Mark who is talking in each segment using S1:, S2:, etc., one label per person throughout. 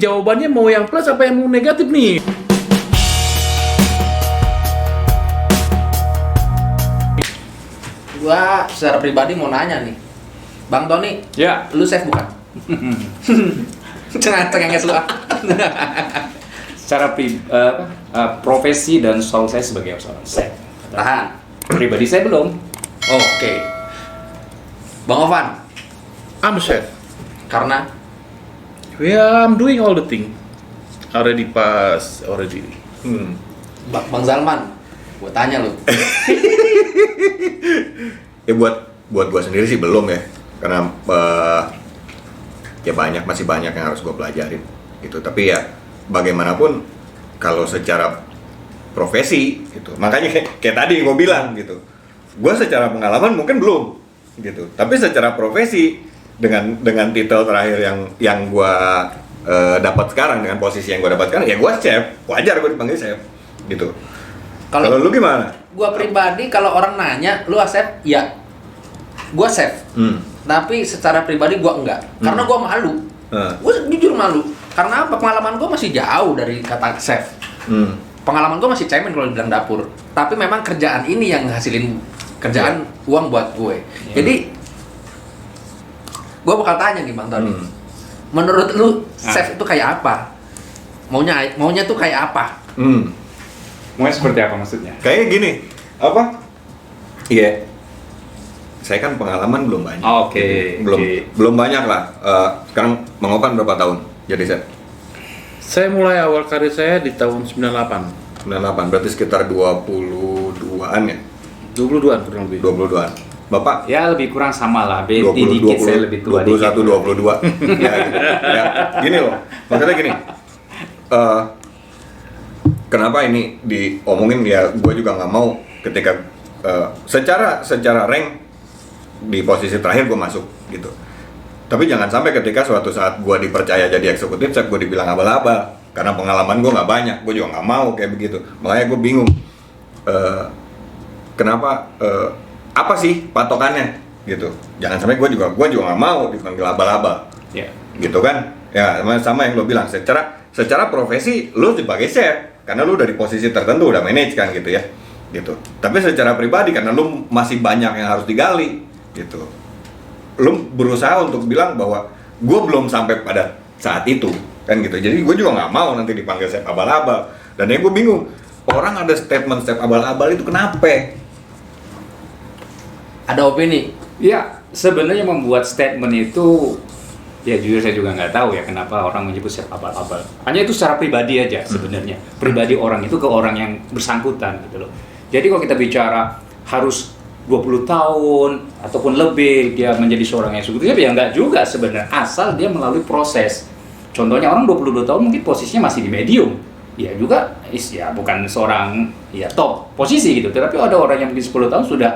S1: jawabannya mau yang plus apa yang mau negatif nih?
S2: Gua secara pribadi mau nanya nih, Bang Tony,
S3: Ya.
S2: lu chef bukan? Cengenges lu.
S3: Secara profesi dan soal saya sebagai seorang chef.
S2: Tahan.
S3: Pribadi saya belum.
S2: Oke. Bang Ovan,
S1: I'm a chef.
S2: karena
S1: Yeah, I'm doing all the thing. Already pass, already.
S2: Bang Zalman, gua tanya lu.
S4: Ya buat gua sendiri sih belum ya, karena ya masih banyak yang harus gua pelajarin gitu. Tapi ya bagaimanapun kalau secara profesi gitu, makanya kayak tadi gua bilang gitu, gua secara pengalaman mungkin belum gitu, tapi secara profesi dengan titel terakhir yang gua dapat sekarang, dengan posisi yang gua dapat sekarang, ya gua chef, wajar gua dipanggil chef gitu. Kalau lu gimana?
S2: Gua pribadi kalau orang nanya, lu chef? Ya. Gua chef. Tapi secara pribadi gua enggak. Karena gua malu. Gua jujur malu. Karena apa? Pengalaman gua masih jauh dari kata chef. Pengalaman gua masih cemen kalau dibilang dapur. Tapi memang kerjaan ini yang hasilin kerjaan uang buat gue. Jadi gua bakal tanya nih Bang Tony. Menurut lu chef itu kayak apa? Maunya tuh kayak apa?
S3: Maunya seperti apa maksudnya?
S4: Kayak gini, apa? Iya. Saya kan pengalaman belum banyak.
S3: Oke.
S4: Belum banyak lah. Sekarang Bang Ovan berapa tahun jadi chef?
S1: Saya mulai awal karir saya di tahun 98.
S4: 98, berarti sekitar 22-an ya?
S1: 22-an kurang lebih.
S4: 22-an. Bapak?
S3: Ya lebih kurang sama lah. Beti dikit, saya lebih tua
S4: 21,
S3: dikit.
S4: 22. Ya, gitu. Ya, gini loh. Maksudnya gini. Kenapa ini diomongin ya, gue juga nggak mau ketika secara rank di posisi terakhir gue masuk gitu. Tapi jangan sampai ketika suatu saat gue dipercaya jadi eksekutif chef, gue dibilang abal-abal karena pengalaman gue nggak banyak. Gue juga nggak mau kayak begitu. Makanya gue bingung kenapa apa sih patokannya gitu. Jangan sampai gue juga nggak mau dipanggil abal-abal.
S3: Ya.
S4: Gitu kan? Ya sama yang lo bilang, secara profesi lo sebagai chef karena lo dari posisi tertentu udah manage kan gitu ya gitu. Tapi secara pribadi karena lo masih banyak yang harus digali gitu, lo berusaha untuk bilang bahwa gue belum sampai pada saat itu kan gitu. Jadi gue juga nggak mau nanti dipanggil chef abal-abal. Dan yang gue bingung, orang ada statement chef abal-abal itu kenapa?
S2: Ada opini?
S3: Ya, sebenarnya membuat statement itu, ya jujur saya juga nggak tahu ya kenapa orang menyebut chef abal-abal. Hanya itu secara pribadi aja sebenarnya. Pribadi orang itu ke orang yang bersangkutan gitu loh. Jadi kalau kita bicara harus 20 tahun ataupun lebih dia menjadi seorang eksekutif, ya enggak juga sebenarnya. Asal dia melalui proses. Contohnya orang 22 tahun mungkin posisinya masih di medium. Ya juga ya bukan seorang ya top posisi gitu. Tapi ada orang yang mungkin 10 tahun sudah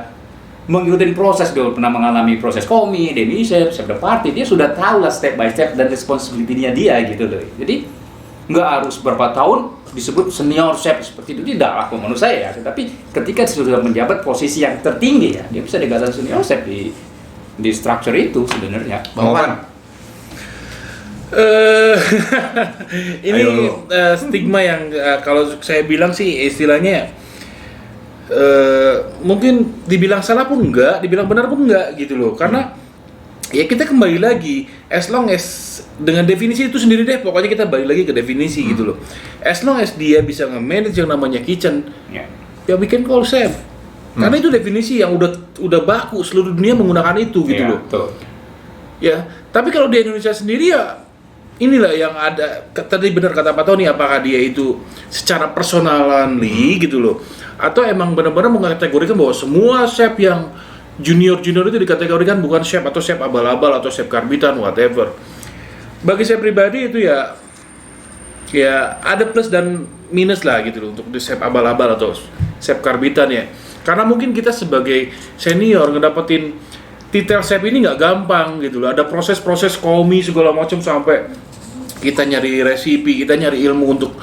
S3: mengikuti proses, dia pernah mengalami proses komi, demi chef de party, dia sudah tahu lah step by step dan responsibility-nya dia gitu loh. Jadi nggak harus berapa tahun disebut senior chef seperti itu, tidak lah menurut saya ya. Tapi ketika sudah menjabat posisi yang tertinggi ya, dia bisa dikatakan senior chef di structure itu sebenarnya.
S4: Bang Ovan?
S1: Ini stigma yang kalau saya bilang sih istilahnya mungkin dibilang salah pun enggak, dibilang benar pun enggak gitu loh. Karena ya kita kembali lagi, as long as dengan definisi itu sendiri deh, pokoknya kita balik lagi ke definisi gitu loh. As long as dia bisa nge-manage yang namanya kitchen, ya we can call chef. Karena itu definisi yang udah baku, seluruh dunia menggunakan itu gitu loh.
S3: Betul.
S1: Ya, tapi kalau di Indonesia sendiri ya inilah yang ada, tadi benar kata Pak Tony, apakah dia itu secara personalan gitu loh, atau emang benar-benar mengkategorikan bahwa semua chef yang junior itu dikategorikan bukan chef atau chef abal-abal atau chef karbitan whatever. Bagi saya pribadi itu ya ada plus dan minus lah gitu loh untuk di chef abal-abal atau chef karbitan ya. Karena mungkin kita sebagai senior ngedapetin titel chef ini nggak gampang gitu loh. Ada proses-proses komi segala macam sampai kita nyari resipi, kita nyari ilmu untuk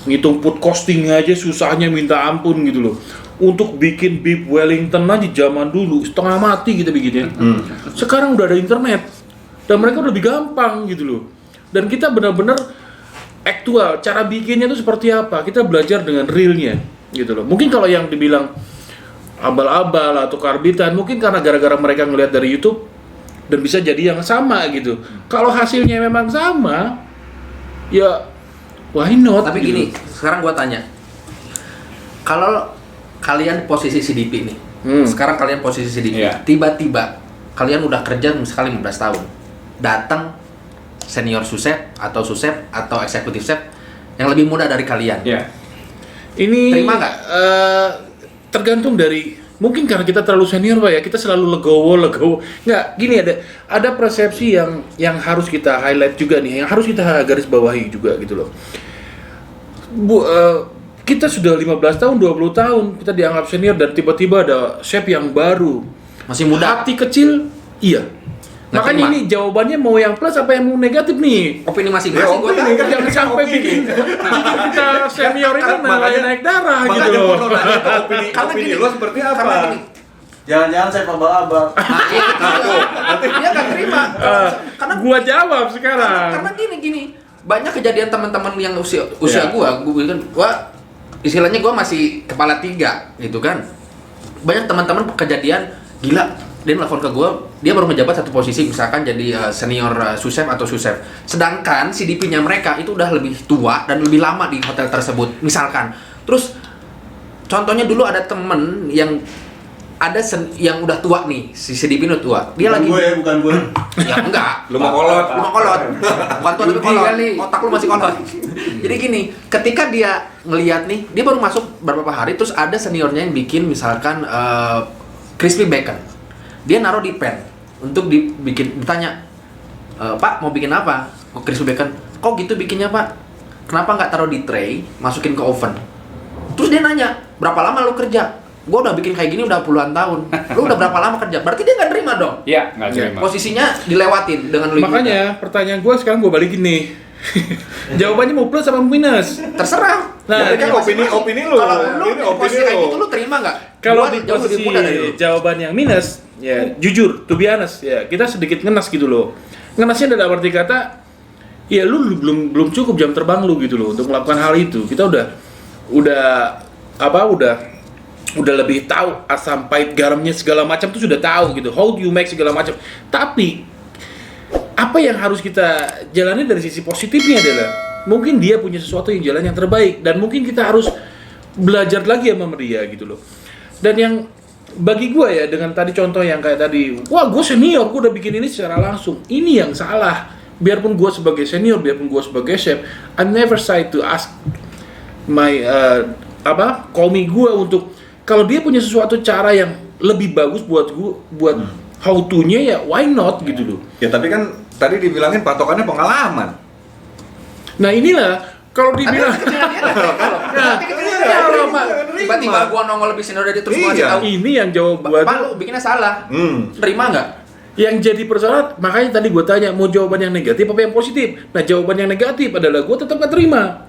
S1: ngitung food costing aja susahnya minta ampun gitu loh. Untuk bikin beef Wellington aja zaman dulu setengah mati kita bikinnya. Sekarang udah ada internet dan mereka udah lebih gampang gitu loh. Dan kita benar-benar aktual, cara bikinnya itu seperti apa, kita belajar dengan realnya gitu loh. Mungkin kalau yang dibilang abal-abal atau karbitan, mungkin karena gara-gara mereka ngelihat dari YouTube dan bisa jadi yang sama gitu. Kalau hasilnya memang sama, ya why not?
S2: Tapi
S1: gitu.
S2: gini, sekarang gua tanya, kalau kalian posisi CDP nih, sekarang kalian posisi CDP,
S3: Iya.
S2: tiba-tiba kalian udah kerja misalnya 15 tahun, datang senior susep atau eksekutif chef yang lebih muda dari kalian,
S3: Ya.
S1: Ini
S2: terima nggak?
S1: Tergantung dari, mungkin karena kita terlalu senior Pak ya, kita selalu legowo. Nggak, gini, ada persepsi yang harus kita highlight juga nih, yang harus kita garis bawahi juga gitu loh. Kita sudah 15 tahun, 20 tahun kita dianggap senior dan tiba-tiba ada chef yang baru.
S2: Masih muda.
S1: Hati kecil, iya.
S2: Nggak
S1: Makanya
S2: terima.
S1: ini jawabannya mau yang plus apa yang mau negatif nih?
S2: Opini masing-masing gua tahu.
S1: Jangan sampai bikin kita senior itu naik darah gitu
S4: Makanya
S1: loh.
S4: gua mau nanya ke opini
S2: Karena
S4: opini
S2: gini,
S4: lo seperti apa?
S2: karena gini,
S5: Jangan-jangan saya abal-abal.
S2: nah, itu dia nggak terima. Karena
S1: Gua jawab sekarang.
S2: karena gini banyak kejadian teman-teman yang usia
S1: Ya.
S2: gua bilang istilahnya gua masih kepala 3 gitu kan. Banyak teman-teman kejadian gila, dia nelfon ke gua, dia baru menjabat satu posisi misalkan jadi senior susep atau susep. Sedangkan CDP-nya mereka itu udah lebih tua dan lebih lama di hotel tersebut misalkan. Terus contohnya dulu ada temen yang yang udah tua nih, si CDP udah tua. Dia lagi
S5: Bukan gue.
S2: ya enggak.
S4: Lu mau kolot?
S2: Lu mau kolot. Bukan tuh tapi
S3: Judi
S2: kolot.
S3: kali.
S2: Otak lu masih kolot. Jadi gini, ketika dia ngelihat nih, dia baru masuk beberapa hari terus ada seniornya yang bikin misalkan crispy bacon. Dia naruh di pan untuk ditanya, "Pak, mau bikin apa?" "Oh, crispy bacon." "Kok gitu bikinnya, Pak? Kenapa nggak taruh di tray, masukin ke oven?" Terus dia nanya, "Berapa lama lu kerja?" "Gua udah bikin kayak gini udah puluhan tahun." "Lu udah berapa lama kerja?" Berarti dia nggak terima dong.
S3: Ya, nggak terima.
S2: Posisinya dilewatin dengan lu.
S1: Makanya pertanyaan gue sekarang gue balikin nih. Jawabannya mau plus apa minus?
S2: Terserah.
S1: Nah,
S4: Ini kan opini lu.
S2: Kalau lu
S4: Ini
S2: di
S4: opini
S2: posisi kayak
S4: lu.
S2: gitu lu terima nggak?
S1: Kalau
S2: Gua
S1: di
S2: jauh lebih
S1: posisi
S2: muda dari lu.
S1: jawaban yang minus, ya jujur, to be honest, ya kita sedikit ngenas gitu loh. Ngenasnya dalam arti kata, ya lu belum cukup jam terbang lu gitu loh untuk melakukan hal itu. Kita udah lebih tahu asam pahit garamnya segala macam tuh sudah tahu gitu. How do you make segala macam. Tapi apa yang harus kita jalani dari sisi positifnya adalah mungkin dia punya sesuatu yang jalan yang terbaik dan mungkin kita harus belajar lagi sama dia gitu loh. Dan yang bagi gue ya dengan tadi contoh yang kayak tadi, wah gue senior, gue udah bikin ini secara langsung. Ini yang salah. Biarpun gue sebagai senior, biarpun gue sebagai chef, I never try to ask my komi gue untuk kalau dia punya sesuatu cara yang lebih bagus buat gue, buat how to-nya ya why not gitu loh.
S4: Ya tapi kan tadi dibilangin patokannya pengalaman.
S1: Nah inilah kalau dibilang
S2: Tiba-tiba gua nongol lebih senior dari terus gua
S4: Iya.
S2: ngasih tahu.
S1: ini yang jawab gua
S2: Pak,
S1: tuh
S2: lu bikinnya salah. Terima nggak?
S1: yang jadi persoalan, makanya tadi gua tanya mau jawaban yang negatif apa yang positif. Nah jawaban yang negatif adalah gua tetap gak terima.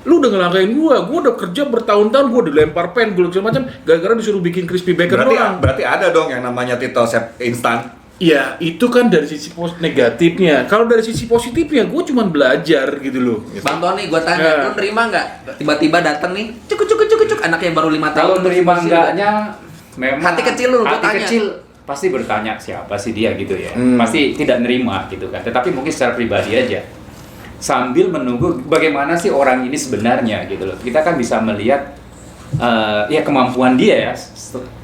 S1: Lu udah ngelangkain gua udah kerja bertahun-tahun, gua dilempar pen, gua segala macam, gara-gara disuruh bikin crispy bacon doang.
S4: Berarti ada dong yang namanya titel chef instan.
S1: Ya itu kan dari sisi negatifnya. Kalau dari sisi positifnya, gua cuma belajar gitu loh.
S2: Bang Tony, gua tanya,
S1: Ya.
S2: lu terima nggak? Tiba-tiba datang nih, cuk, anaknya yang baru 5 tahun.
S3: Kalau
S2: terus
S3: nerima
S2: masih-
S3: enggaknya, memang
S2: Hati kecil lu, gua
S3: hati
S2: tanya.
S3: kecil pasti bertanya siapa sih dia gitu ya.
S1: Hmm.
S3: Pasti tidak nerima gitu kan. Tetapi mungkin secara pribadi aja. Sambil menunggu bagaimana sih orang ini sebenarnya gitu loh. Kita kan bisa melihat ya kemampuan dia ya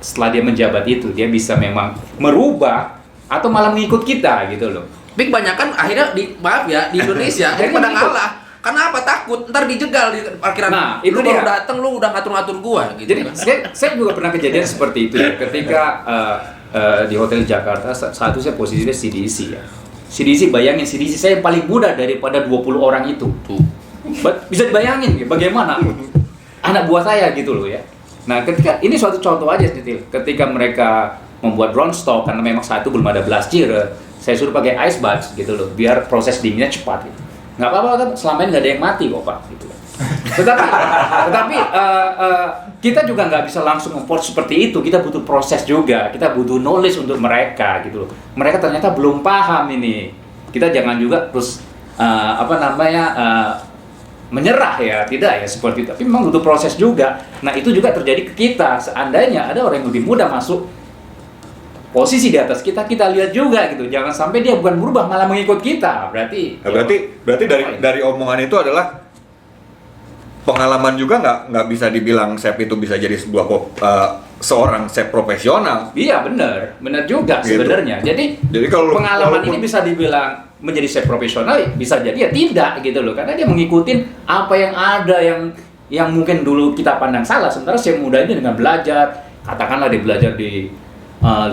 S3: setelah dia menjabat itu, dia bisa memang merubah atau malah mengikut kita gitu loh.
S2: Tapi kebanyakan akhirnya maaf ya, di Indonesia jadi
S3: Akhirnya
S2: pada
S3: ngikut.
S2: ngalah. Karena apa? Takut ntar dijegal di parkiran.
S3: Nah, itu
S2: lu baru
S3: dia.
S2: dateng lu udah ngatur-ngatur gua gitu.
S3: Jadi
S2: kan.
S3: saya juga pernah kejadian seperti itu ya. Ketika di hotel Jakarta saat itu saya posisinya CDC ya. CDC, bayangin CDC saya yang paling muda daripada 20 orang itu.
S2: Tuh.
S3: Bisa dibayangin bagaimana anak buah saya gitu loh ya. Nah, ketika ini suatu contoh aja gitu. Ketika mereka membuat brown stock karena memang saat itu belum ada blaster, saya suruh pakai ice bath gitu loh, biar proses dinginnya cepat gitu. Nggak apa-apa kan, selama ini nggak ada yang mati kok Pak gitu. Tetapi kita juga nggak bisa langsung import seperti itu. Kita butuh proses juga, kita butuh knowledge untuk mereka gitu loh. Mereka ternyata belum paham ini. Kita jangan juga terus menyerah ya, tidak ya seperti itu. Tapi memang butuh proses juga. Nah itu juga terjadi ke kita. Seandainya ada orang yang lebih muda masuk posisi di atas kita, kita lihat juga gitu. Jangan sampai dia bukan berubah malah mengikut kita. Berarti
S4: dari omongan itu adalah pengalaman juga nggak bisa dibilang chef itu bisa jadi sebuah seorang chef profesional.
S3: Iya benar juga
S4: Gitu.
S3: sebenarnya. Jadi
S4: kalau
S3: pengalaman
S4: walaupun-
S3: ini bisa dibilang menjadi chef profesional, bisa jadi ya tidak gitu loh, karena dia mengikutin apa yang ada yang mungkin dulu kita pandang salah. Sementara chef muda ini dengan belajar, katakanlah dia belajar di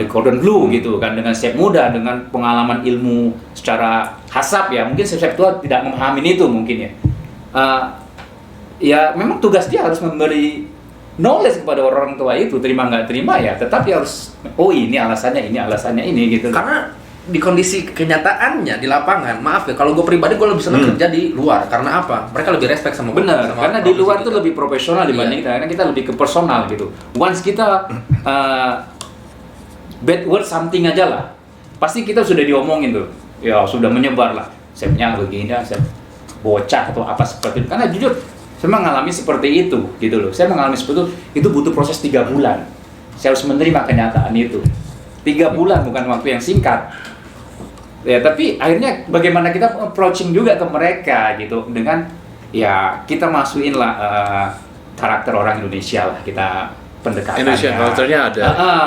S3: Cordon Bleu gitu kan, dengan chef muda dengan pengalaman ilmu secara hasap ya, mungkin chef tua tidak memahami itu mungkin ya. Ya memang tugas dia harus memberi knowledge kepada orang tua itu, terima nggak terima ya, tetapi harus ini alasannya ini gitu.
S2: Karena di kondisi kenyataannya di lapangan, maaf ya, kalau gue pribadi gue lebih senang kerja di luar. Karena apa? Mereka lebih respect sama
S3: Bener,
S2: sama
S3: karena di
S2: profesi
S3: luar
S2: kita.
S3: itu lebih profesional dibanding kita, karena kita lebih ke personal gitu. Once kita bad word something aja lah, pasti kita sudah diomongin tuh, ya sudah menyebar lah, chefnya begini, chef bocah atau apa seperti itu. Karena jujur, saya mengalami seperti itu gitu loh. Saya mengalami seperti itu butuh proses 3 bulan. Saya harus menerima kenyataan itu. 3 bulan bukan waktu yang singkat. Ya, tapi akhirnya bagaimana kita approaching juga ke mereka gitu dengan ya kita masukin lah karakter orang Indonesia lah, kita pendekatan.
S1: Indonesian culture-nya ada.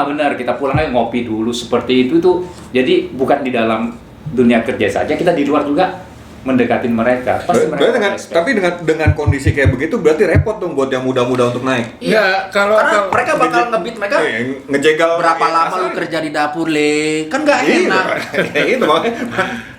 S3: Benar, kita pulang aja ngopi dulu seperti itu tuh. Jadi bukan di dalam dunia kerja saja, kita di luar juga mendekatin mereka. Pasti mereka respect.
S4: Tapi dengan kondisi kayak begitu berarti repot dong buat yang muda-muda untuk naik.
S1: Iya, kalau
S2: Karena mereka bakal nge-beat mereka
S4: Ngejegal
S2: berapa lama
S4: asal.
S2: lu kerja di dapur le, kan nggak enak.
S4: Iya, itu makanya.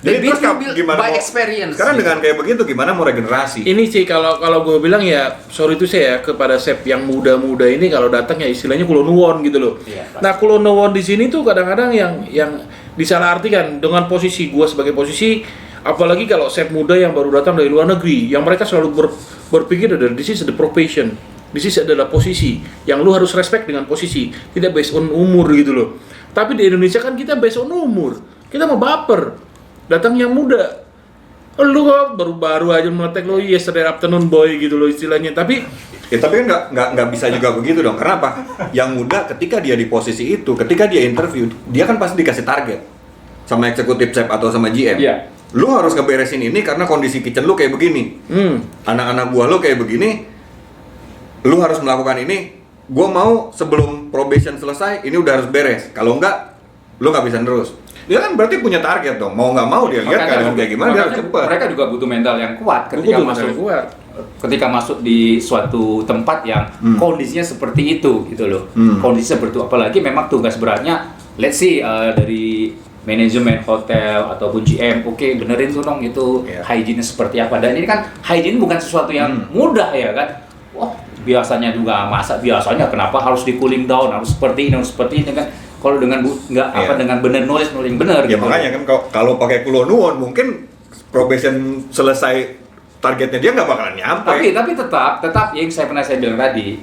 S2: They beat
S4: terus
S2: you
S4: gimana
S2: by
S4: mau-
S2: experience.
S4: Sekarang dengan kayak begitu gimana mau regenerasi?
S1: ini sih kalau gue bilang ya, sorry itu saya kepada chef yang muda-muda ini kalau datang ya istilahnya kulonuwon gitu loh.
S3: Iya, pasti.
S1: Nah kulonuwon di sini tuh kadang-kadang yang disalahartikan dengan posisi gua sebagai posisi, apalagi kalau chef muda yang baru datang dari luar negeri, yang mereka selalu berpikir adalah this is the profession, this is adalah posisi yang lu harus respect dengan posisi, tidak based on umur gitu loh. Tapi di Indonesia kan kita based on umur, kita mau baper, datang yang muda. Lu kok baru-baru aja meletek lo yesterday afternoon boy gitu loh istilahnya. Tapi
S4: Tapi kan nggak bisa juga begitu dong. Kenapa? Yang muda ketika dia di posisi itu, ketika dia interview, dia kan pasti dikasih target sama eksekutif chef atau sama GM.
S3: Iya.
S4: Lu harus ngeberesin ini karena kondisi kitchen lu kayak begini. Anak-anak buah lu kayak begini. Lu harus melakukan ini. Gua mau sebelum probation selesai, ini udah harus beres. Kalau enggak, lu nggak bisa terus. Dia kan berarti punya target dong. Mau nggak mau dia lihat keadaan kayak gimana dia harus
S3: makanya
S4: cepet.
S3: mereka juga butuh mental yang kuat ketika masuk di suatu tempat yang kondisinya seperti itu gitu loh. Kondisi seperti itu, apalagi memang tugas beratnya let's see dari manajemen hotel ataupun GM, oke, benerin tuh dong itu hygiene seperti apa. Dan ini kan hygiene bukan sesuatu yang mudah ya kan. Wah, biasanya juga masak biasanya kenapa harus di cooling down, harus seperti ini kan. Kalau dengan dengan bener nulis bener
S4: Ya
S3: gitu.
S4: makanya kan kalau pakai kulonuwon mungkin probation selesai targetnya dia nggak bakalan nyampe.
S3: Tapi tetap yang saya bilang tadi,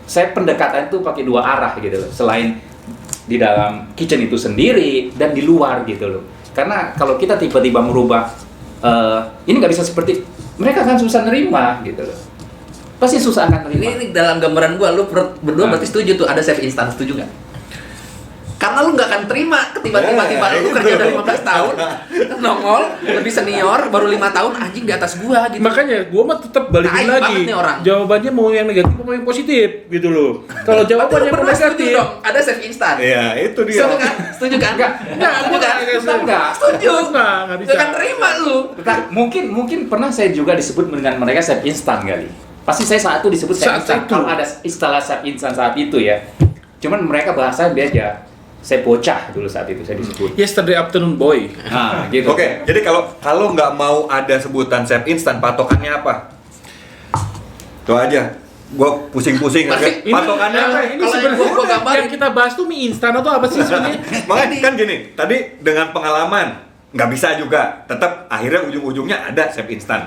S3: saya pendekatan itu pakai 2 arah gitu loh. Selain di dalam kitchen itu sendiri dan di luar gitu loh. Karena kalau kita tiba-tiba merubah ini nggak bisa seperti mereka akan susah nerima gitu loh. Pasti susah akan nerima.
S2: Ini dalam gambaran gua, lu berdua berarti setuju tuh ada chef instan, setuju nggak? Karena lu nggak akan terima tiba-tiba lu kerja dari 15 tahun nongol lebih senior baru 5 tahun anjing di atas gua gitu.
S1: makanya gua mah tetap balikin
S2: Tai
S1: lagi.
S2: banget nih orang.
S1: Jawabannya mau yang negatif mau yang positif gitu loh. Kalau jawabannya yang
S2: Berdua setuju
S1: negatif,
S2: dong, ada chef instan.
S4: Iya, itu dia.
S2: Setuju kan? Setuju kan?
S3: Enggak,
S2: Setuju kan?
S3: enggak.
S2: Setuju.
S1: nggak bisa.
S2: Gak akan terima lu.
S3: Mungkin pernah saya juga disebut dengan mereka chef instan kali. Pasti saya saat itu disebut chef
S1: Saat
S3: instan.
S1: itu.
S3: Kalau ada istilah chef instan saat itu ya. Cuman mereka bahasa beda. Saya bocah dulu saat itu saya disebut.
S1: Yesterday afternoon boy.
S3: Nah, gitu.
S4: Oke, jadi kalau nggak mau ada sebutan chef instan, patokannya apa? Itu aja. Gua pusing-pusing aja.
S2: Ini-
S4: Patokannya apa?
S1: Ini
S2: Kalau yang
S1: sebenarnya
S2: gua gambarin.
S1: yang kita bahas tuh mie instan atau apa sih sebenarnya?
S4: Makanya kan gini, tadi dengan pengalaman nggak bisa juga. Tetap akhirnya ujung-ujungnya ada chef instan.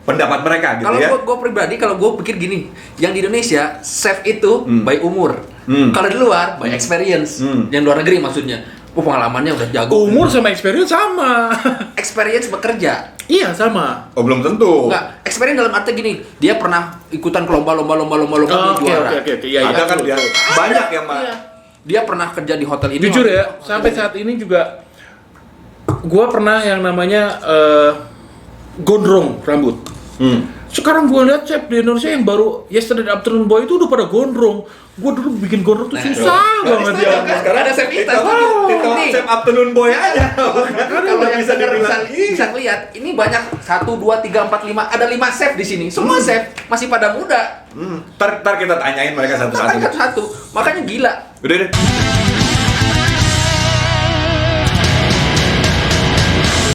S4: Pendapat mereka gitu
S2: Kalau
S4: ya.
S2: gua pribadi, kalau gua pikir gini, yang di Indonesia chef itu by umur. Kalau di luar by experience. Yang luar negeri maksudnya. Pengalamannya udah jago.
S1: Umur sama experience sama.
S2: Experience bekerja.
S1: Iya sama.
S4: Oh belum tentu.
S2: Enggak, experience dalam arti gini, dia pernah ikutan ke lomba dia
S1: Oke
S2: juara.
S1: oke oke. Iya
S4: Ada
S1: iya.
S4: kan
S1: betul,
S4: dia
S1: betul.
S4: banyak yang mah.
S1: Iya.
S2: Dia pernah kerja di hotel ini.
S1: Jujur ya,
S2: hotel
S1: sampai
S2: ini.
S1: saat ini juga gua pernah yang namanya gondrong rambut. Sekarang gua lihat chef di Indonesia yang baru Yesterday Afternoon Boy itu udah pada gondrong. Gua dulu bikin gondrong tuh susah banget ya.
S2: Sekarang ada chef kita. Nih,
S4: Chef Afternoon Boy aja.
S2: kalau yang
S4: bisa
S2: denger
S4: dibilang.
S2: bisa ngeliat, ini banyak 1, 2, 3, 4, 5, ada 5 chef di sini. Semua chef masih pada muda.
S4: Ntar kita tanyain mereka satu-satu.
S2: Satu-satu. Makanya gila.
S4: Udah deh.